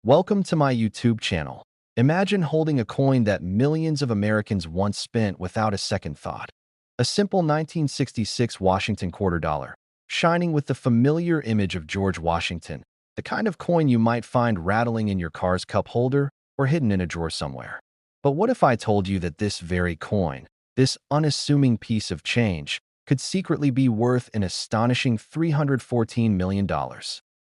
Welcome to my YouTube channel. Imagine holding a coin that millions of Americans once spent without a second thought. A simple 1966 Washington quarter dollar, shining with the familiar image of George Washington, the kind of coin you might find rattling in your car's cup holder or hidden in a drawer somewhere. But what if I told you that this very coin, this unassuming piece of change, could secretly be worth an astonishing $314 million?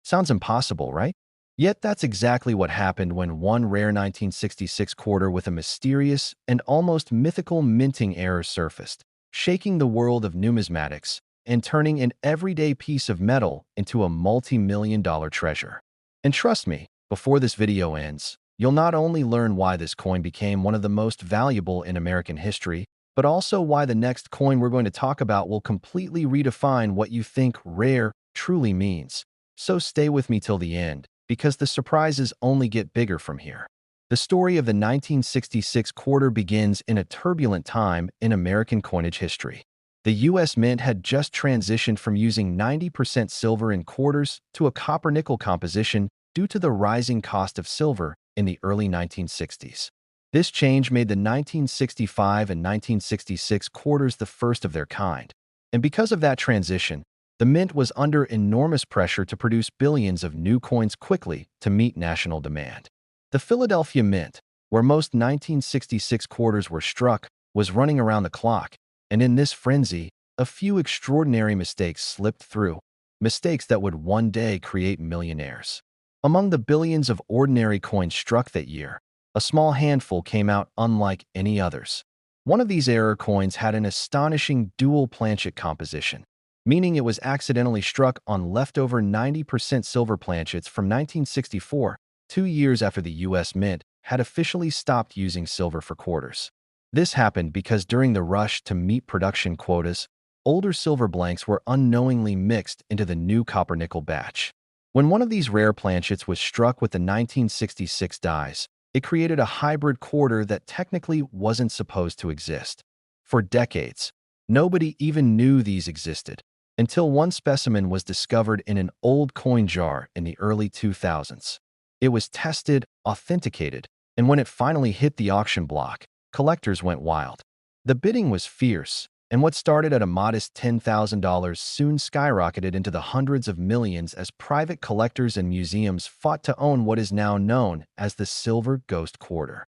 Sounds impossible, right? Yet that's exactly what happened when one rare 1966 quarter with a mysterious and almost mythical minting error surfaced, shaking the world of numismatics and turning an everyday piece of metal into a multi-million-dollar treasure. And trust me, before this video ends, you'll not only learn why this coin became one of the most valuable in American history, but also why the next coin we're going to talk about will completely redefine what you think rare truly means. So stay with me till the end, because the surprises only get bigger from here. The story of the 1966 quarter begins in a turbulent time in American coinage history. The U.S. Mint had just transitioned from using 90% silver in quarters to a copper-nickel composition due to the rising cost of silver in the early 1960s. This change made the 1965 and 1966 quarters the first of their kind. And because of that transition, the Mint was under enormous pressure to produce billions of new coins quickly to meet national demand. The Philadelphia Mint, where most 1966 quarters were struck, was running around the clock, and in this frenzy, a few extraordinary mistakes slipped through, mistakes that would one day create millionaires. Among the billions of ordinary coins struck that year, a small handful came out unlike any others. One of these error coins had an astonishing dual planchet composition, meaning it was accidentally struck on leftover 90% silver planchets from 1964, 2 years after the U.S. Mint had officially stopped using silver for quarters. This happened because during the rush to meet production quotas, older silver blanks were unknowingly mixed into the new copper-nickel batch. When one of these rare planchets was struck with the 1966 dies, it created a hybrid quarter that technically wasn't supposed to exist. For decades, nobody even knew these existed, until one specimen was discovered in an old coin jar in the early 2000s. It was tested, authenticated, and when it finally hit the auction block, collectors went wild. The bidding was fierce, and what started at a modest $10,000 soon skyrocketed into the hundreds of millions as private collectors and museums fought to own what is now known as the Silver Ghost Quarter.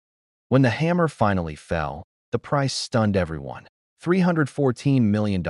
When the hammer finally fell, the price stunned everyone: $314 million,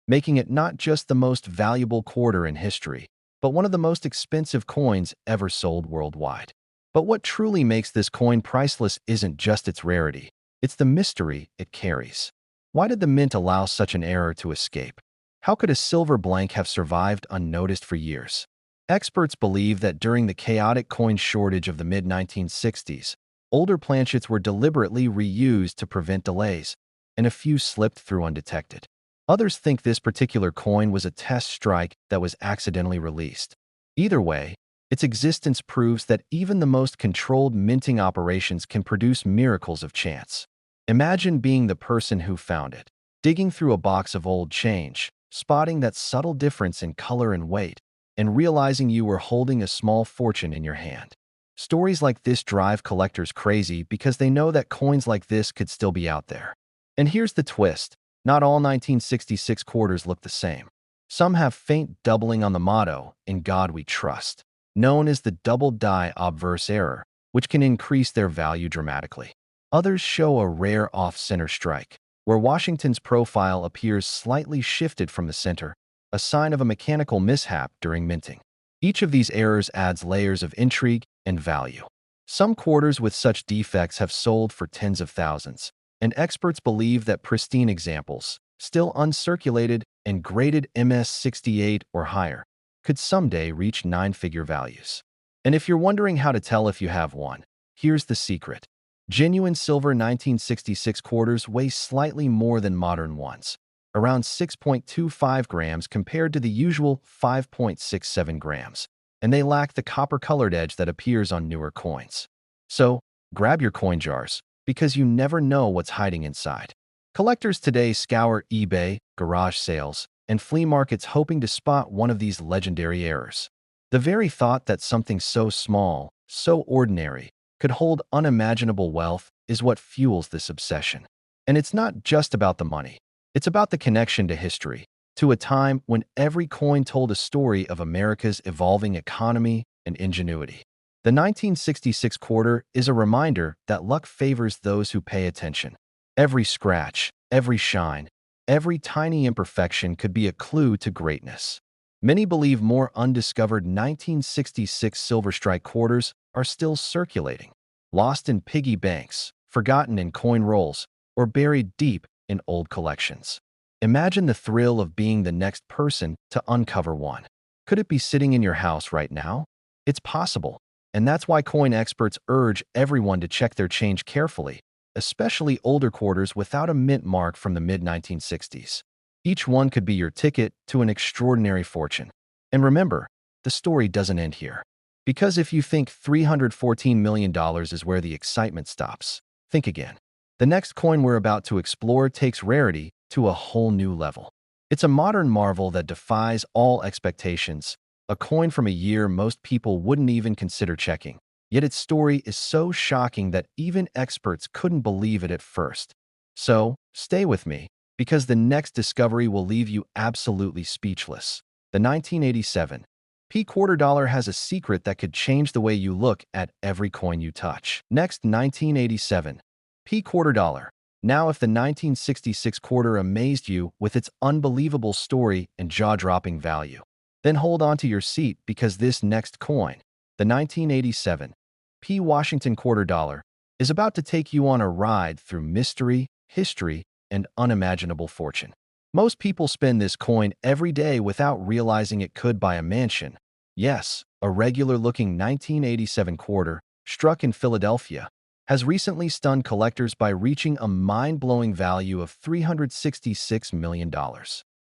making it not just the most valuable quarter in history, but one of the most expensive coins ever sold worldwide. But what truly makes this coin priceless isn't just its rarity, it's the mystery it carries. Why did the Mint allow such an error to escape? How could a silver blank have survived unnoticed for years? Experts believe that during the chaotic coin shortage of the mid-1960s, older planchets were deliberately reused to prevent delays, and a few slipped through undetected. Others think this particular coin was a test strike that was accidentally released. Either way, its existence proves that even the most controlled minting operations can produce miracles of chance. Imagine being the person who found it, digging through a box of old change, spotting that subtle difference in color and weight, and realizing you were holding a small fortune in your hand. Stories like this drive collectors crazy because they know that coins like this could still be out there. And here's the twist: not all 1966 quarters look the same. Some have faint doubling on the motto, "In God We Trust," known as the double die obverse error, which can increase their value dramatically. Others show a rare off-center strike, where Washington's profile appears slightly shifted from the center, a sign of a mechanical mishap during minting. Each of these errors adds layers of intrigue and value. Some quarters with such defects have sold for tens of thousands, and experts believe that pristine examples, still uncirculated and graded MS-68 or higher, could someday reach nine-figure values. And if you're wondering how to tell if you have one, here's the secret. Genuine silver 1966 quarters weigh slightly more than modern ones, around 6.25 grams compared to the usual 5.67 grams, and they lack the copper-colored edge that appears on newer coins. So, grab your coin jars, because you never know what's hiding inside. Collectors today scour eBay, garage sales, and flea markets hoping to spot one of these legendary errors. The very thought that something so small, so ordinary, could hold unimaginable wealth is what fuels this obsession. And it's not just about the money. It's about the connection to history, to a time when every coin told a story of America's evolving economy and ingenuity. The 1966 quarter is a reminder that luck favors those who pay attention. Every scratch, every shine, every tiny imperfection could be a clue to greatness. Many believe more undiscovered 1966 Silver Strike quarters are still circulating, lost in piggy banks, forgotten in coin rolls, or buried deep in old collections. Imagine the thrill of being the next person to uncover one. Could it be sitting in your house right now? It's possible, and that's why coin experts urge everyone to check their change carefully, especially older quarters without a mint mark from the mid-1960s. Each one could be your ticket to an extraordinary fortune. And remember, the story doesn't end here. Because if you think $314 million is where the excitement stops, think again. The next coin we're about to explore takes rarity to a whole new level. It's a modern marvel that defies all expectations, a coin from a year most people wouldn't even consider checking. Yet its story is so shocking that even experts couldn't believe it at first. So, stay with me, because the next discovery will leave you absolutely speechless. The 1987 P quarter dollar has a secret that could change the way you look at every coin you touch. Next, 1987 P quarter dollar. Now, if the 1966 quarter amazed you with its unbelievable story and jaw-dropping value, then hold on to your seat because this next coin, the 1987 P Washington quarter dollar, is about to take you on a ride through mystery, history, and unimaginable fortune. Most people spend this coin every day without realizing it could buy a mansion. Yes, a regular-looking 1987 quarter, struck in Philadelphia, has recently stunned collectors by reaching a mind-blowing value of $366 million.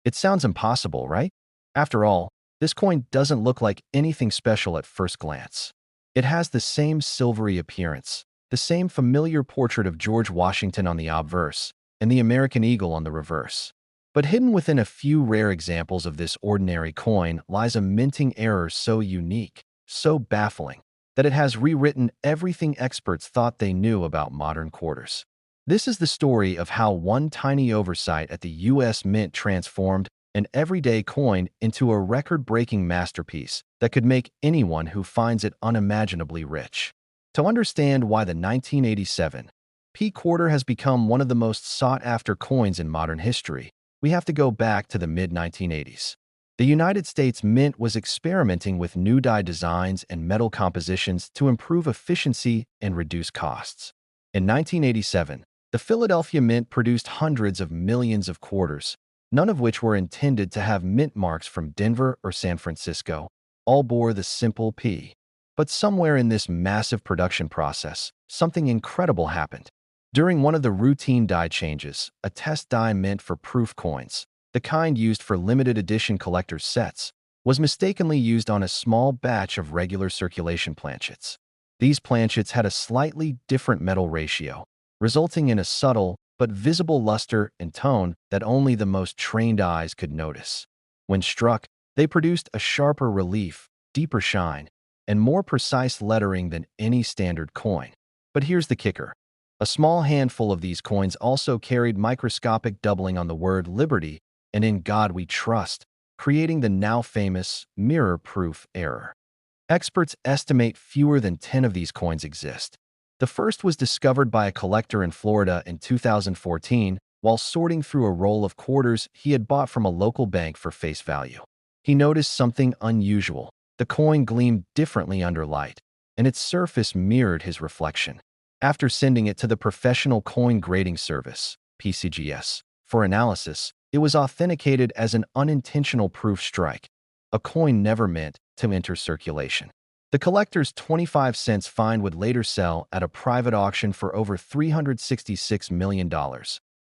It sounds impossible, right? After all, this coin doesn't look like anything special at first glance. It has the same silvery appearance, the same familiar portrait of George Washington on the obverse, and the American eagle on the reverse. But hidden within a few rare examples of this ordinary coin lies a minting error so unique, so baffling, that it has rewritten everything experts thought they knew about modern quarters. This is the story of how one tiny oversight at the U.S. Mint transformed an everyday coin into a record-breaking masterpiece that could make anyone who finds it unimaginably rich. To understand why the 1987 P quarter has become one of the most sought-after coins in modern history, we have to go back to the mid-1980s. The United States Mint was experimenting with new die designs and metal compositions to improve efficiency and reduce costs. In 1987, the Philadelphia Mint produced hundreds of millions of quarters, none of which were intended to have mint marks from Denver or San Francisco. All bore the simple P. But somewhere in this massive production process, something incredible happened. During one of the routine die changes, a test die meant for proof coins, the kind used for limited edition collector's sets, was mistakenly used on a small batch of regular circulation planchets. These planchets had a slightly different metal ratio, resulting in a subtle but visible luster and tone that only the most trained eyes could notice. When struck, they produced a sharper relief, deeper shine, and more precise lettering than any standard coin. But here's the kicker. A small handful of these coins also carried microscopic doubling on the word Liberty and In God We Trust, creating the now famous mirror-proof error. Experts estimate fewer than 10 of these coins exist. The first was discovered by a collector in Florida in 2014 while sorting through a roll of quarters he had bought from a local bank for face value. He noticed something unusual. The coin gleamed differently under light, and its surface mirrored his reflection. After sending it to the Professional Coin Grading Service, PCGS, for analysis, it was authenticated as an unintentional proof strike, a coin never meant to enter circulation. The collector's 25-cent find would later sell at a private auction for over $366 million,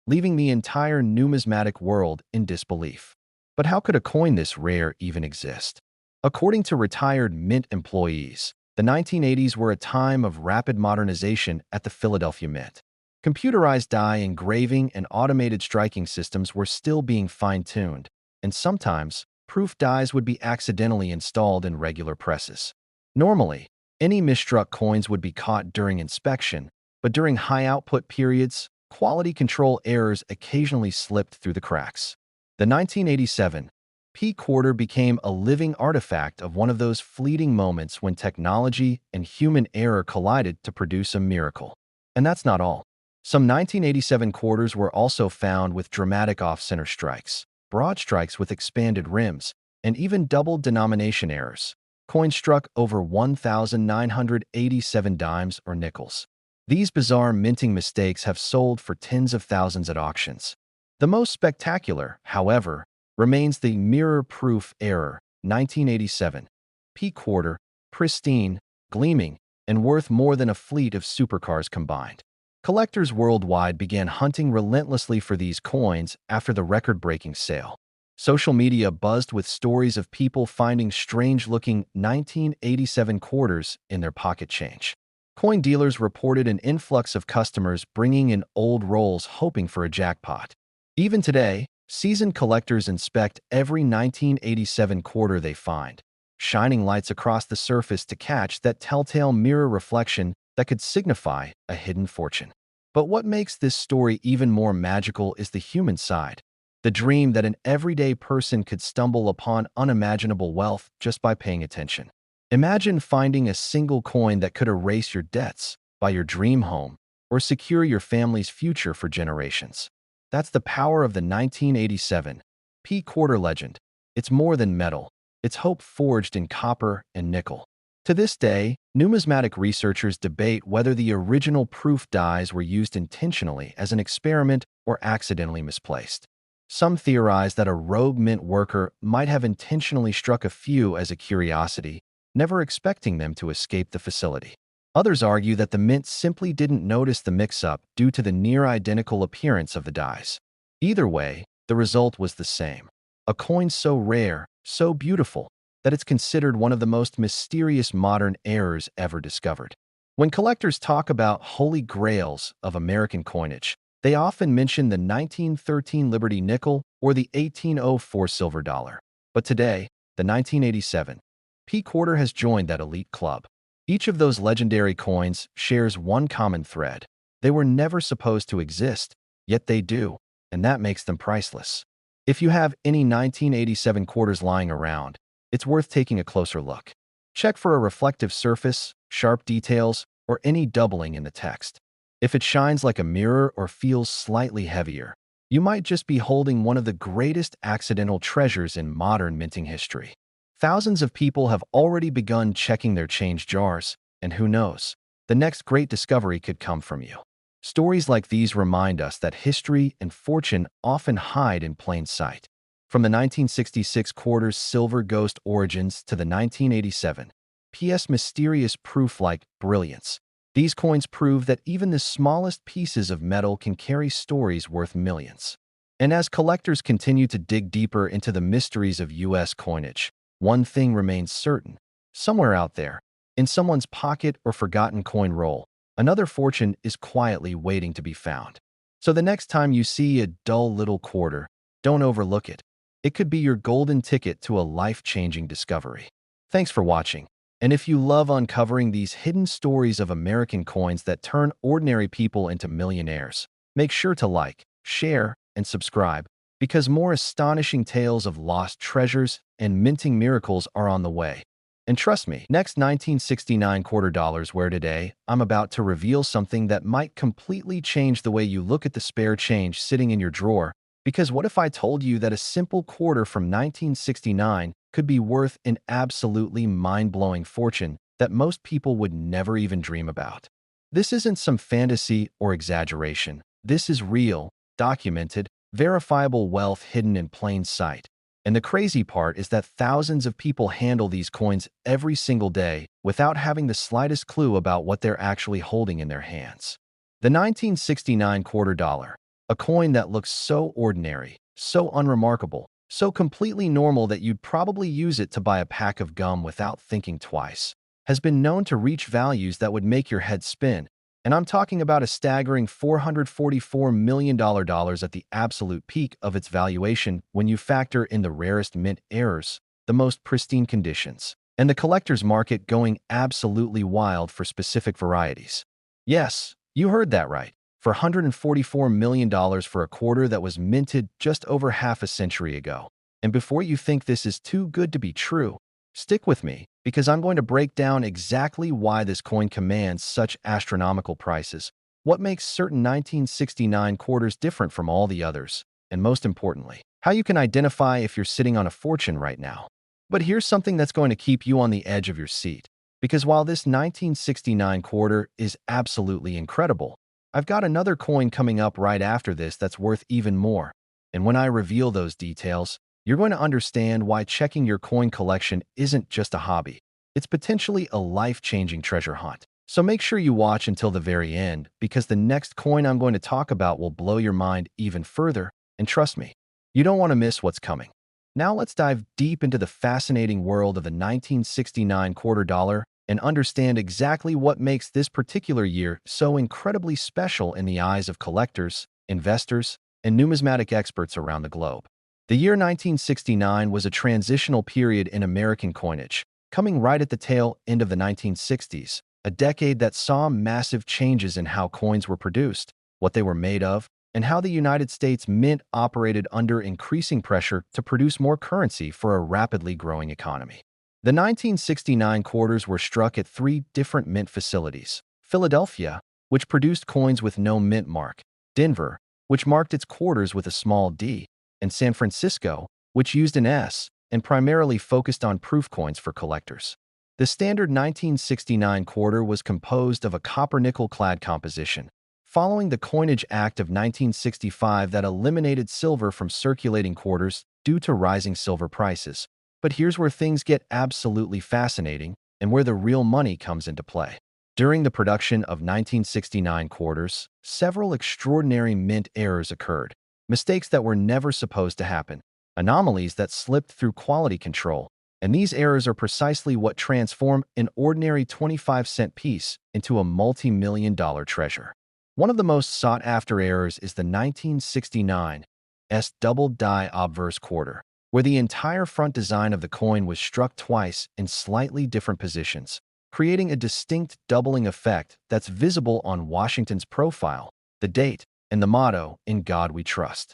leaving the entire numismatic world in disbelief. But how could a coin this rare even exist? According to retired Mint employees, the 1980s were a time of rapid modernization at the Philadelphia Mint. Computerized die engraving and automated striking systems were still being fine-tuned, and sometimes, proof dies would be accidentally installed in regular presses. Normally, Any misstruck coins would be caught during inspection, but during high-output periods, quality control errors occasionally slipped through the cracks. The 1987 P quarter became a living artifact of one of those fleeting moments when technology and human error collided to produce a miracle. And that's not all. Some 1987 quarters were also found with dramatic off-center strikes, broad strikes with expanded rims, and even double denomination errors. Coins struck over 1,987 dimes or nickels. These bizarre minting mistakes have sold for tens of thousands at auctions. The most spectacular, however, remains the mirror-proof error, 1987. P quarter, pristine, gleaming, and worth more than a fleet of supercars combined. Collectors worldwide began hunting relentlessly for these coins after the record-breaking sale. Social media buzzed with stories of people finding strange-looking 1987 quarters in their pocket change. Coin dealers reported an influx of customers bringing in old rolls hoping for a jackpot. Even today, seasoned collectors inspect every 1987 quarter they find, shining lights across the surface to catch that telltale mirror reflection that could signify a hidden fortune. But what makes this story even more magical is the human side, the dream that an everyday person could stumble upon unimaginable wealth just by paying attention. Imagine finding a single coin that could erase your debts, buy your dream home, or secure your family's future for generations. That's the power of the 1987 P quarter legend. It's more than metal. It's hope forged in copper and nickel. To this day, numismatic researchers debate whether the original proof dies were used intentionally as an experiment or accidentally misplaced. Some theorize that a rogue mint worker might have intentionally struck a few as a curiosity, never expecting them to escape the facility. Others argue that the mint simply didn't notice the mix-up due to the near-identical appearance of the dies. Either way, the result was the same. A coin so rare, so beautiful, that it's considered one of the most mysterious modern errors ever discovered. When collectors talk about holy grails of American coinage, they often mention the 1913 Liberty nickel or the 1804 silver dollar. But today, the 1987 P quarter has joined that elite club. Each of those legendary coins shares one common thread. They were never supposed to exist, yet they do, and that makes them priceless. If you have any 1987 quarters lying around, it's worth taking a closer look. Check for a reflective surface, sharp details, or any doubling in the text. If it shines like a mirror or feels slightly heavier, you might just be holding one of the greatest accidental treasures in modern minting history. Thousands of people have already begun checking their change jars, and who knows, the next great discovery could come from you. Stories like these remind us that history and fortune often hide in plain sight. From the 1966 quarter's silver ghost origins to the 1987 PS mysterious proof-like brilliance, these coins prove that even the smallest pieces of metal can carry stories worth millions. And as collectors continue to dig deeper into the mysteries of U.S. coinage, one thing remains certain. Somewhere out there, in someone's pocket or forgotten coin roll, another fortune is quietly waiting to be found. So the next time you see a dull little quarter, don't overlook it. It could be your golden ticket to a life-changing discovery. Thanks for watching. And if you love uncovering these hidden stories of American coins that turn ordinary people into millionaires, make sure to like, share, and subscribe, because more astonishing tales of lost treasures and minting miracles are on the way. And trust me, next 1969 quarter dollars where today, I'm about to reveal something that might completely change the way you look at the spare change sitting in your drawer. Because what if I told you that a simple quarter from 1969 could be worth an absolutely mind-blowing fortune that most people would never even dream about? This isn't some fantasy or exaggeration. This is real, documented, verifiable wealth hidden in plain sight. And the crazy part is that thousands of people handle these coins every single day without having the slightest clue about what they're actually holding in their hands. The 1969 quarter dollar, a coin that looks so ordinary, so unremarkable, so completely normal that you'd probably use it to buy a pack of gum without thinking twice, has been known to reach values that would make your head spin. And I'm talking about a staggering $444 million at the absolute peak of its valuation when you factor in the rarest mint errors, the most pristine conditions, and the collector's market going absolutely wild for specific varieties. Yes, you heard that right. For $144 million for a quarter that was minted just over half a century ago. And before you think this is too good to be true, stick with me, because I'm going to break down exactly why this coin commands such astronomical prices, what makes certain 1969 quarters different from all the others, and most importantly, how you can identify if you're sitting on a fortune right now. But here's something that's going to keep you on the edge of your seat. Because while this 1969 quarter is absolutely incredible, I've got another coin coming up right after this that's worth even more. And when I reveal those details, you're going to understand why checking your coin collection isn't just a hobby. It's potentially a life-changing treasure hunt. So make sure you watch until the very end, because the next coin I'm going to talk about will blow your mind even further. And trust me, you don't want to miss what's coming. Now let's dive deep into the fascinating world of the 1969 quarter dollar and understand exactly what makes this particular year so incredibly special in the eyes of collectors, investors, and numismatic experts around the globe. The year 1969 was a transitional period in American coinage, coming right at the tail end of the 1960s, a decade that saw massive changes in how coins were produced, what they were made of, and how the United States Mint operated under increasing pressure to produce more currency for a rapidly growing economy. The 1969 quarters were struck at three different mint facilities: Philadelphia, which produced coins with no mint mark; Denver, which marked its quarters with a small d; and San Francisco, which used an S and primarily focused on proof coins for collectors. The standard 1969 quarter was composed of a copper-nickel-clad composition, following the Coinage Act of 1965 that eliminated silver from circulating quarters due to rising silver prices. But here's where things get absolutely fascinating and where the real money comes into play. During the production of 1969 quarters, several extraordinary mint errors occurred, mistakes that were never supposed to happen, anomalies that slipped through quality control, and these errors are precisely what transform an ordinary 25-cent piece into a multi-million-dollar treasure. One of the most sought-after errors is the 1969 S double die obverse quarter, where the entire front design of the coin was struck twice in slightly different positions, creating a distinct doubling effect that's visible on Washington's profile, the date, and the motto, "In God We Trust."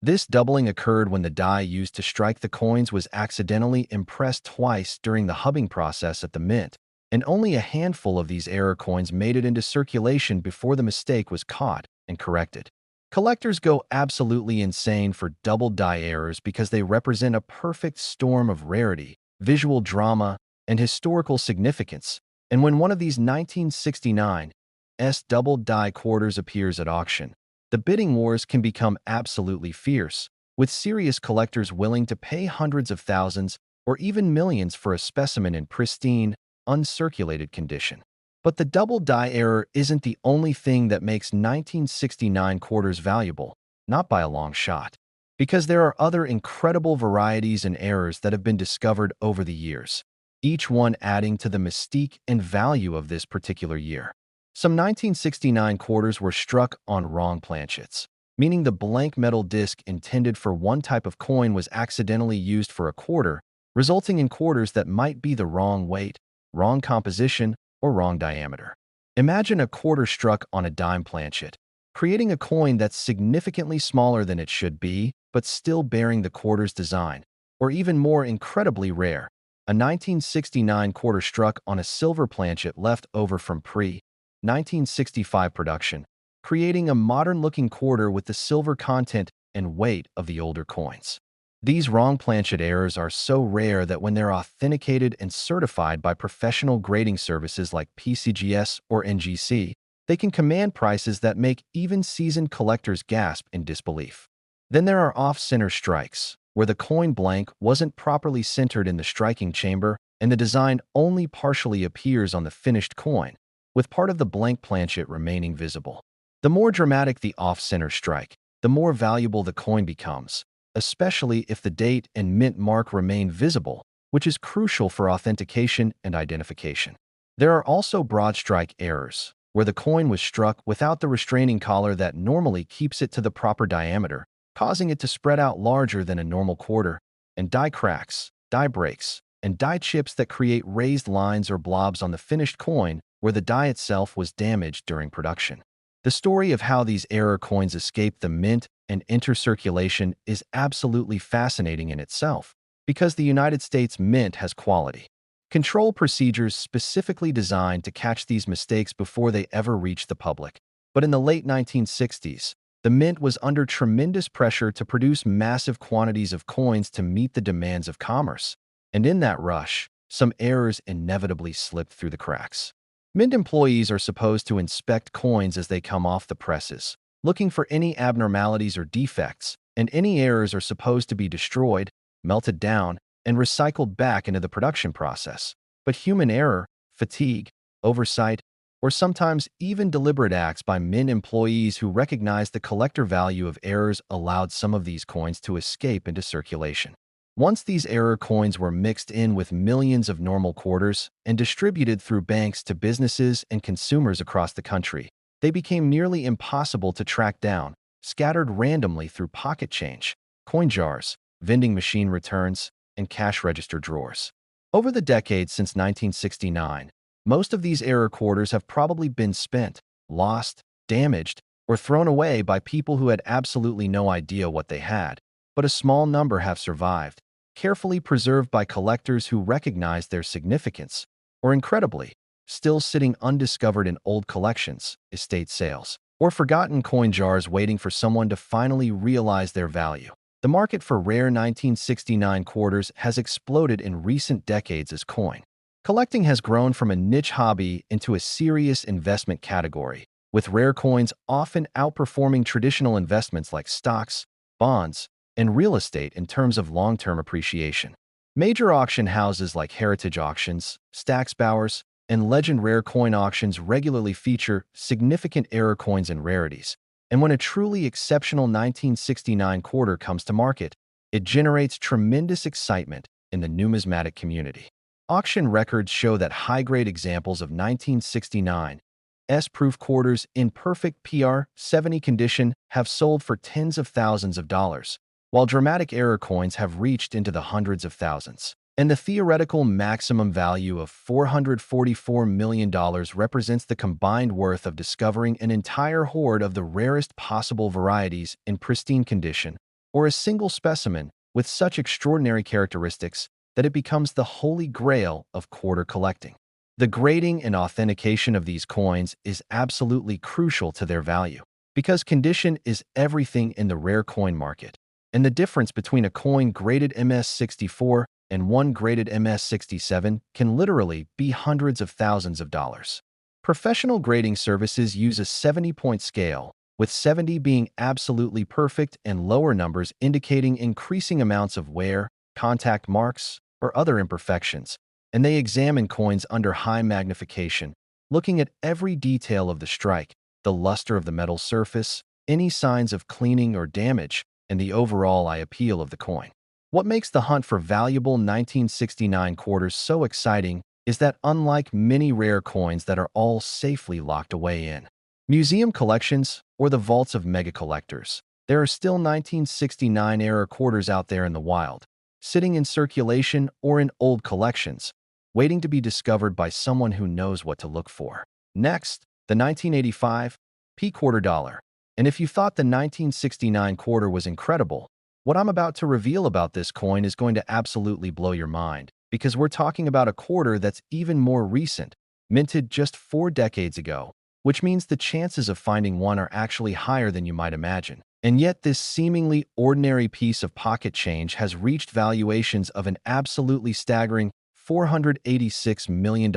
This doubling occurred when the die used to strike the coins was accidentally impressed twice during the hubbing process at the mint, and only a handful of these error coins made it into circulation before the mistake was caught and corrected. Collectors go absolutely insane for double die errors because they represent a perfect storm of rarity, visual drama, and historical significance. And when one of these 1969 S double die quarters appears at auction, the bidding wars can become absolutely fierce, with serious collectors willing to pay hundreds of thousands or even millions for a specimen in pristine, uncirculated condition. But the double die error isn't the only thing that makes 1969 quarters valuable, not by a long shot, because there are other incredible varieties and errors that have been discovered over the years, each one adding to the mystique and value of this particular year. Some 1969 quarters were struck on wrong planchets, meaning the blank metal disc intended for one type of coin was accidentally used for a quarter, resulting in quarters that might be the wrong weight, wrong composition, or wrong diameter. Imagine a quarter struck on a dime planchet, creating a coin that's significantly smaller than it should be, but still bearing the quarter's design. Or even more incredibly rare, a 1969 quarter struck on a silver planchet left over from pre-1965 production, creating a modern-looking quarter with the silver content and weight of the older coins. These wrong planchet errors are so rare that when they're authenticated and certified by professional grading services like PCGS or NGC, they can command prices that make even seasoned collectors gasp in disbelief. Then there are off-center strikes, where the coin blank wasn't properly centered in the striking chamber and the design only partially appears on the finished coin, with part of the blank planchet remaining visible. The more dramatic the off-center strike, the more valuable the coin becomes, especially if the date and mint mark remain visible, which is crucial for authentication and identification. There are also broad strike errors, where the coin was struck without the restraining collar that normally keeps it to the proper diameter, causing it to spread out larger than a normal quarter, and die cracks, die breaks, and die chips that create raised lines or blobs on the finished coin where the die itself was damaged during production. The story of how these error coins escape the mint and enter circulation is absolutely fascinating in itself, because the United States Mint has quality control procedures specifically designed to catch these mistakes before they ever reach the public. But in the late 1960s, the mint was under tremendous pressure to produce massive quantities of coins to meet the demands of commerce. And in that rush, some errors inevitably slipped through the cracks. Mint employees are supposed to inspect coins as they come off the presses, looking for any abnormalities or defects, and any errors are supposed to be destroyed, melted down, and recycled back into the production process. But human error, fatigue, oversight, or sometimes even deliberate acts by mint employees who recognize the collector value of errors allowed some of these coins to escape into circulation. Once these error coins were mixed in with millions of normal quarters and distributed through banks to businesses and consumers across the country, they became nearly impossible to track down, scattered randomly through pocket change, coin jars, vending machine returns, and cash register drawers. Over the decades since 1969, most of these error quarters have probably been spent, lost, damaged, or thrown away by people who had absolutely no idea what they had, but a small number have survived, carefully preserved by collectors who recognize their significance, or incredibly, still sitting undiscovered in old collections, estate sales, or forgotten coin jars waiting for someone to finally realize their value. The market for rare 1969 quarters has exploded in recent decades as coin collecting has grown from a niche hobby into a serious investment category, with rare coins often outperforming traditional investments like stocks, bonds, and real estate in terms of long-term appreciation. Major auction houses like Heritage Auctions, Stack's Bowers, and Legend Rare Coin Auctions regularly feature significant error coins and rarities. And when a truly exceptional 1969 quarter comes to market, it generates tremendous excitement in the numismatic community. Auction records show that high-grade examples of 1969 S-proof quarters in perfect PR-70 condition have sold for tens of thousands of dollars, while dramatic error coins have reached into the hundreds of thousands. And the theoretical maximum value of $444 million represents the combined worth of discovering an entire hoard of the rarest possible varieties in pristine condition, or a single specimen with such extraordinary characteristics that it becomes the holy grail of quarter collecting. The grading and authentication of these coins is absolutely crucial to their value, because condition is everything in the rare coin market, and the difference between a coin graded MS-64 and one graded MS-67 can literally be hundreds of thousands of dollars. Professional grading services use a 70-point scale, with 70 being absolutely perfect and lower numbers indicating increasing amounts of wear, contact marks, or other imperfections, and they examine coins under high magnification, looking at every detail of the strike, the luster of the metal surface, any signs of cleaning or damage, and the overall eye appeal of the coin. What makes the hunt for valuable 1969 quarters so exciting is that unlike many rare coins that are all safely locked away in museum collections or the vaults of mega collectors, there are still 1969 era quarters out there in the wild, sitting in circulation or in old collections, waiting to be discovered by someone who knows what to look for. Next, the 1985 P quarter dollar. And if you thought the 1969 quarter was incredible, what I'm about to reveal about this coin is going to absolutely blow your mind, because we're talking about a quarter that's even more recent, minted just 4 decades ago, which means the chances of finding one are actually higher than you might imagine. And yet this seemingly ordinary piece of pocket change has reached valuations of an absolutely staggering $486 million.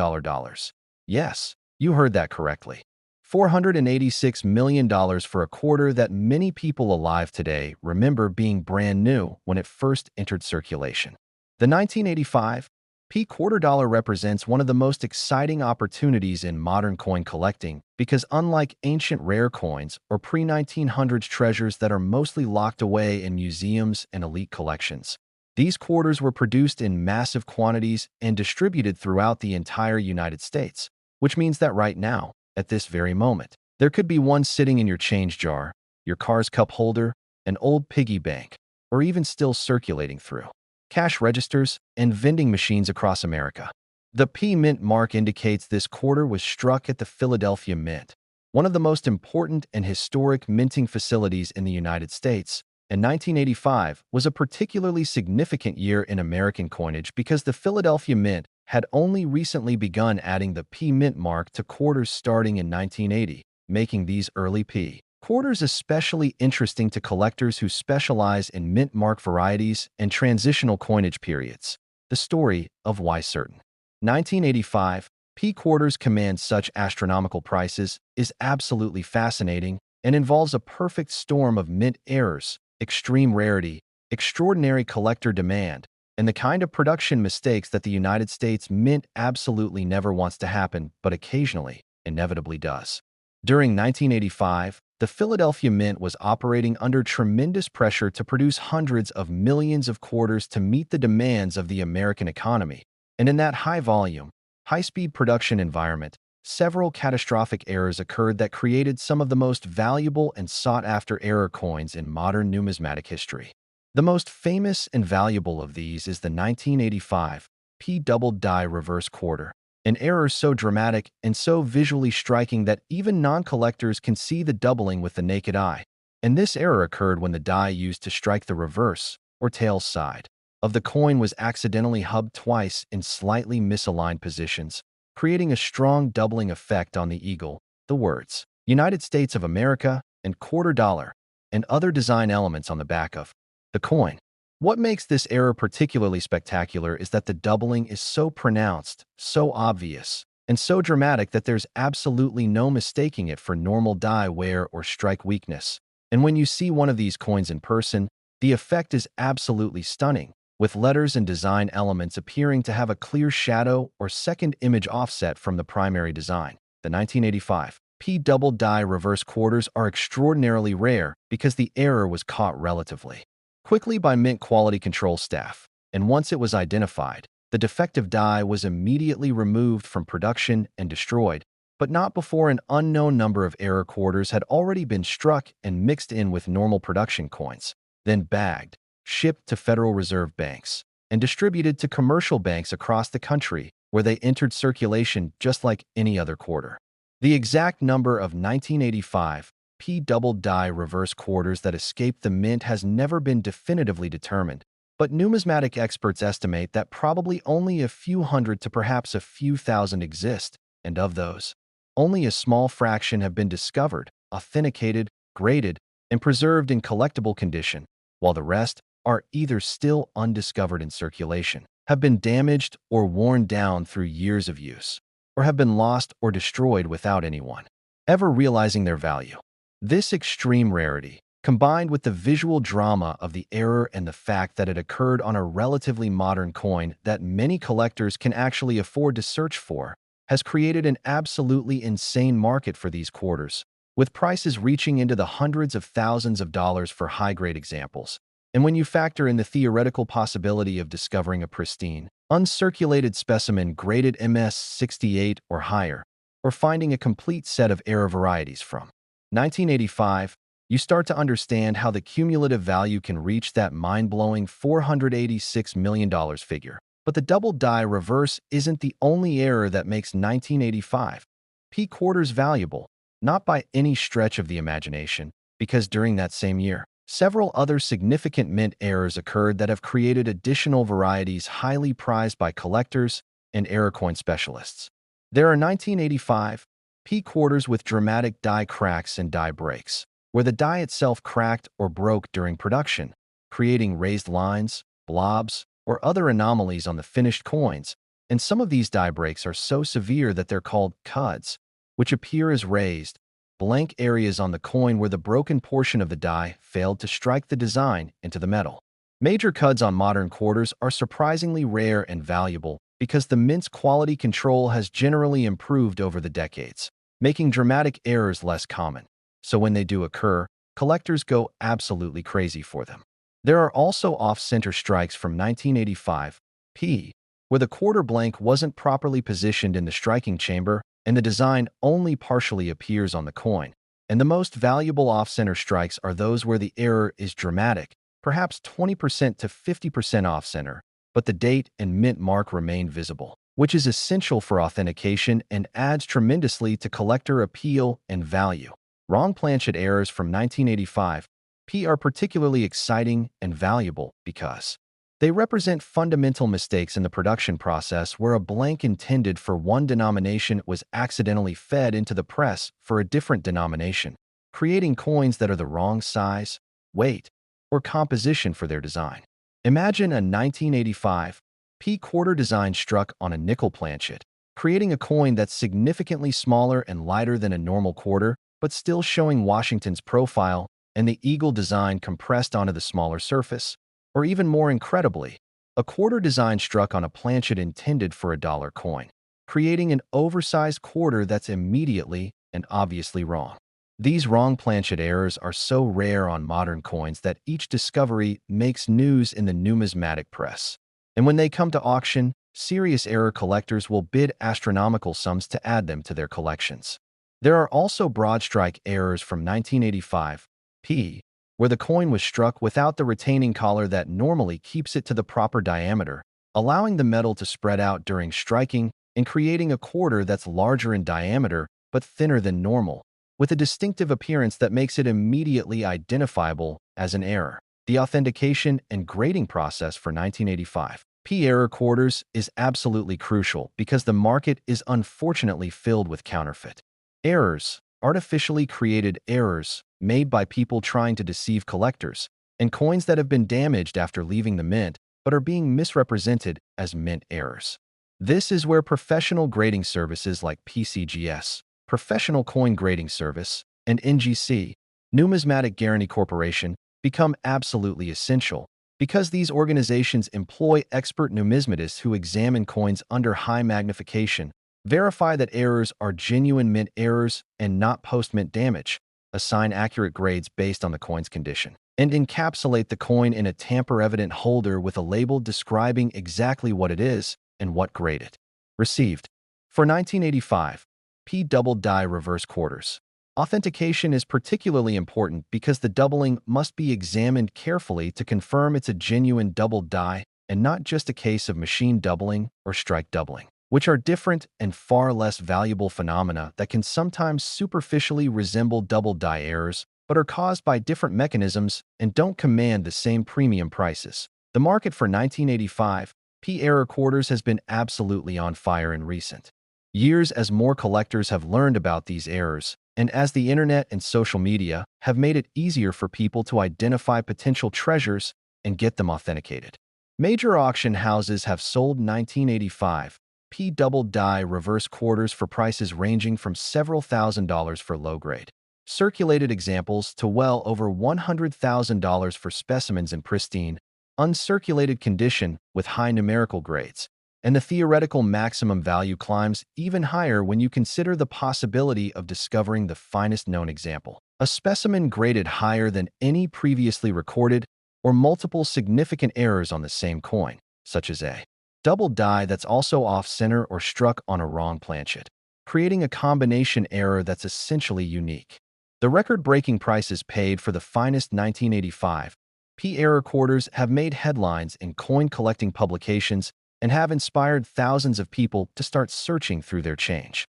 Yes, you heard that correctly. $486 million for a quarter that many people alive today remember being brand new when it first entered circulation. The 1985 P quarter dollar represents one of the most exciting opportunities in modern coin collecting because unlike ancient rare coins or pre-1900s treasures that are mostly locked away in museums and elite collections, these quarters were produced in massive quantities and distributed throughout the entire United States, which means that right now, at this very moment, there could be one sitting in your change jar, your car's cup holder, an old piggy bank, or even still circulating through cash registers, and vending machines across America. The P Mint mark indicates this quarter was struck at the Philadelphia Mint, one of the most important and historic minting facilities in the United States. And 1985 was a particularly significant year in American coinage because the Philadelphia Mint had only recently begun adding the P Mint mark to quarters starting in 1980, making these early P quarters especially interesting to collectors who specialize in mint mark varieties and transitional coinage periods. The story of why certain 1985 P quarters command such astronomical prices is absolutely fascinating and involves a perfect storm of mint errors, extreme rarity, extraordinary collector demand, and the kind of production mistakes that the United States Mint absolutely never wants to happen, but occasionally, inevitably does. During 1985, the Philadelphia Mint was operating under tremendous pressure to produce hundreds of millions of quarters to meet the demands of the American economy. And in that high-volume, high-speed production environment, several catastrophic errors occurred that created some of the most valuable and sought-after error coins in modern numismatic history. The most famous and valuable of these is the 1985 P double die reverse quarter, an error so dramatic and so visually striking that even non-collectors can see the doubling with the naked eye. And this error occurred when the die used to strike the reverse, or tails side, of the coin was accidentally hubbed twice in slightly misaligned positions, creating a strong doubling effect on the eagle, the words, United States of America, and quarter dollar, and other design elements on the back of the coin. What makes this error particularly spectacular is that the doubling is so pronounced, so obvious, and so dramatic that there's absolutely no mistaking it for normal die wear or strike weakness. And when you see one of these coins in person, the effect is absolutely stunning, with letters and design elements appearing to have a clear shadow or second image offset from the primary design. The 1985 P double die reverse quarters are extraordinarily rare because the error was caught relatively quickly by mint quality control staff, and once it was identified, the defective die was immediately removed from production and destroyed, but not before an unknown number of error quarters had already been struck and mixed in with normal production coins, then bagged, shipped to Federal Reserve banks, and distributed to commercial banks across the country where they entered circulation just like any other quarter. The exact number of 1985 P double die reverse quarters that escaped the mint has never been definitively determined, but numismatic experts estimate that probably only a few hundred to perhaps a few thousand exist, and of those, only a small fraction have been discovered, authenticated, graded, and preserved in collectible condition, while the rest are either still undiscovered in circulation, have been damaged or worn down through years of use, or have been lost or destroyed without anyone ever realizing their value. This extreme rarity, combined with the visual drama of the error and the fact that it occurred on a relatively modern coin that many collectors can actually afford to search for, has created an absolutely insane market for these quarters, with prices reaching into the hundreds of thousands of dollars for high-grade examples. And when you factor in the theoretical possibility of discovering a pristine, uncirculated specimen graded MS-68 or higher, or finding a complete set of error varieties from 1985, you start to understand how the cumulative value can reach that mind-blowing $486 million figure. But the double die reverse isn't the only error that makes 1985 P quarters valuable, not by any stretch of the imagination, because during that same year, several other significant mint errors occurred that have created additional varieties highly prized by collectors and error coin specialists. There are 1985 P quarters with dramatic die cracks and die breaks, where the die itself cracked or broke during production, creating raised lines, blobs, or other anomalies on the finished coins, and some of these die breaks are so severe that they're called cuds, which appear as raised, blank areas on the coin where the broken portion of the die failed to strike the design into the metal. Major cuds on modern quarters are surprisingly rare and valuable because the mint's quality control has generally improved over the decades, making dramatic errors less common. So when they do occur, collectors go absolutely crazy for them. There are also off-center strikes from 1985 P, where the quarter blank wasn't properly positioned in the striking chamber and the design only partially appears on the coin. And the most valuable off-center strikes are those where the error is dramatic, perhaps 20% to 50% off-center, but the date and mint mark remain visible, which is essential for authentication and adds tremendously to collector appeal and value. Wrong planchet errors from 1985 P are particularly exciting and valuable because they represent fundamental mistakes in the production process where a blank intended for one denomination was accidentally fed into the press for a different denomination, creating coins that are the wrong size, weight, or composition for their design. Imagine a 1985 P quarter design struck on a nickel planchet, creating a coin that's significantly smaller and lighter than a normal quarter, but still showing Washington's profile and the eagle design compressed onto the smaller surface. Or even more incredibly, a quarter design struck on a planchet intended for a dollar coin, creating an oversized quarter that's immediately and obviously wrong. These wrong planchet errors are so rare on modern coins that each discovery makes news in the numismatic press. And when they come to auction, serious error collectors will bid astronomical sums to add them to their collections. There are also broad strike errors from 1985 P, where the coin was struck without the retaining collar that normally keeps it to the proper diameter, allowing the metal to spread out during striking and creating a quarter that's larger in diameter but thinner than normal, with a distinctive appearance that makes it immediately identifiable as an error. The authentication and grading process for 1985 P error quarters is absolutely crucial because the market is unfortunately filled with counterfeit errors, artificially created errors made by people trying to deceive collectors, and coins that have been damaged after leaving the mint but are being misrepresented as mint errors. This is where professional grading services like PCGS, Professional Coin Grading Service, and NGC, Numismatic Guarantee Corporation, become absolutely essential because these organizations employ expert numismatists who examine coins under high magnification, verify that errors are genuine mint errors and not post-mint damage, assign accurate grades based on the coin's condition, and encapsulate the coin in a tamper-evident holder with a label describing exactly what it is and what grade it received. For 1985, P double die reverse quarters. Authentication is particularly important because the doubling must be examined carefully to confirm it's a genuine double die and not just a case of machine doubling or strike doubling, which are different and far less valuable phenomena that can sometimes superficially resemble double die errors but are caused by different mechanisms and don't command the same premium prices. The market for 1985 P error quarters has been absolutely on fire in recent years as more collectors have learned about these errors and as the internet and social media have made it easier for people to identify potential treasures and get them authenticated. Major auction houses have sold 1985 P double die reverse quarters for prices ranging from several $1,000s for low-grade circulated examples to well over $100,000 for specimens in pristine, uncirculated condition with high numerical grades. And the theoretical maximum value climbs even higher when you consider the possibility of discovering the finest known example, a specimen graded higher than any previously recorded, or multiple significant errors on the same coin, such as a double die that's also off-center or struck on a wrong planchet, creating a combination error that's essentially unique. The record-breaking prices paid for the finest 1985 P error quarters have made headlines in coin collecting publications and have inspired thousands of people to start searching through their change.